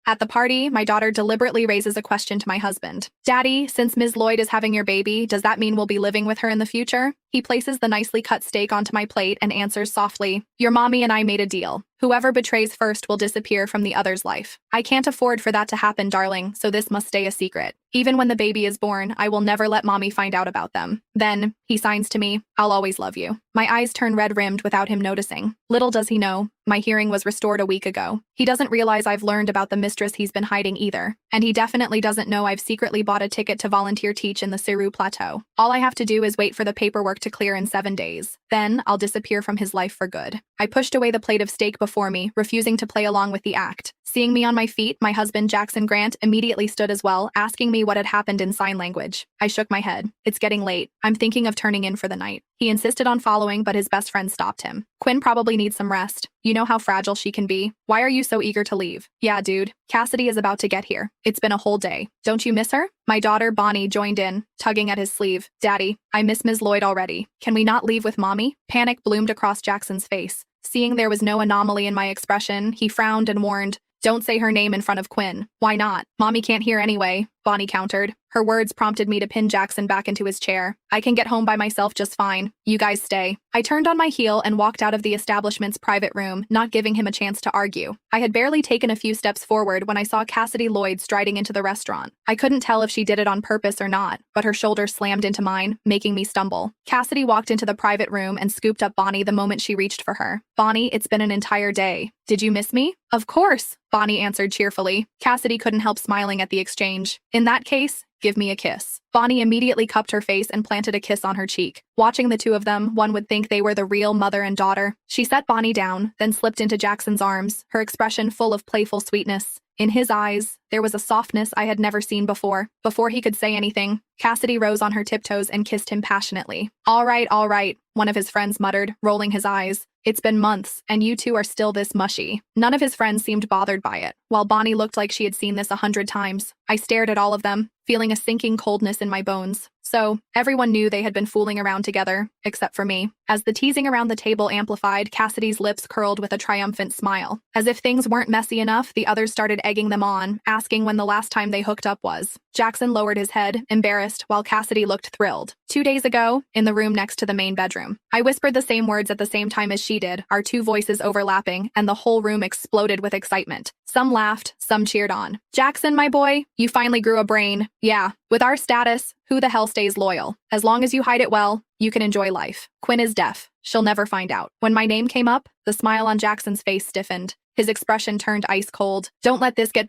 At the party, my daughter deliberately raises a question to my husband. Daddy, since Ms. Lloyd is having your baby, does that mean we'll be living with her in the future? He places the nicely cut steak onto my plate and answers softly, Your mommy and I made a deal. Whoever betrays first will disappear from the other's life. I can't afford for that to happen, darling, so this must stay a secret. Even when the baby is born, I will never let mommy find out about them. Then, he signs to me, I'll always love you. My eyes turn red-rimmed without him noticing. Little does he know, my hearing was restored a week ago. He doesn't realize I've learned about the mistress he's been hiding either. And he definitely doesn't know I've secretly bought a ticket to volunteer teach in the Siru Plateau. All I have to do is wait for the paperwork to clear in 7 days. Then, I'll disappear from his life for good. I pushed away the plate of steak before me, refusing to play along with the act. Seeing me on my feet, my husband Jackson Grant immediately stood as well, asking me what had happened in sign language. I shook my head. It's getting late. I'm thinking of turning in for the night. He insisted on following, but his best friend stopped him. Quinn probably needs some rest. You know how fragile she can be. Why are you so eager to leave? Yeah, dude. Cassidy is about to get here. It's been a whole day. Don't you miss her? My daughter, Bonnie, joined in, tugging at his sleeve. Daddy, I miss Ms. Lloyd already. Can we not leave with mommy? Panic bloomed across Jackson's face. Seeing there was no anomaly in my expression, he frowned and warned, Don't say her name in front of Quinn. Why not? Mommy can't hear anyway, Bonnie countered. Her words prompted me to pin Jackson back into his chair. I can get home by myself just fine. You guys stay. I turned on my heel and walked out of the establishment's private room, not giving him a chance to argue. I had barely taken a few steps forward when I saw Cassidy Lloyd striding into the restaurant. I couldn't tell if she did it on purpose or not, but her shoulder slammed into mine, making me stumble. Cassidy walked into the private room and scooped up Bonnie the moment she reached for her. Bonnie, it's been an entire day. Did you miss me? Of course, Bonnie answered cheerfully. Cassidy couldn't help smiling at the exchange. In that case, give me a kiss. Bonnie immediately cupped her face and planted a kiss on her cheek. Watching the two of them, one would think they were the real mother and daughter. She set Bonnie down, then slipped into Jackson's arms, her expression full of playful sweetness. In his eyes, there was a softness I had never seen before. Before he could say anything, Cassidy rose on her tiptoes and kissed him passionately. All right, one of his friends muttered, rolling his eyes. It's been months, and you two are still this mushy. None of his friends seemed bothered by it, while Bonnie looked like she had seen this 100 times. I stared at all of them, feeling a sinking coldness in my bones. So, everyone knew they had been fooling around together, except for me. As the teasing around the table amplified, Cassidy's lips curled with a triumphant smile. As if things weren't messy enough, the others started egging them on, asking when the last time they hooked up was. Jackson lowered his head, embarrassed, while Cassidy looked thrilled. 2 days ago, in the room next to the main bedroom. I whispered the same words at the same time as she did, our two voices overlapping, and the whole room exploded with excitement. Some laughed, some cheered on. Jackson, my boy, you finally grew a brain. Yeah, with our status, who the hell stays loyal? As long as you hide it well, you can enjoy life. Quinn is deaf. She'll never find out. When my name came up, the smile on Jackson's face stiffened. His expression turned ice cold. Don't let this get back.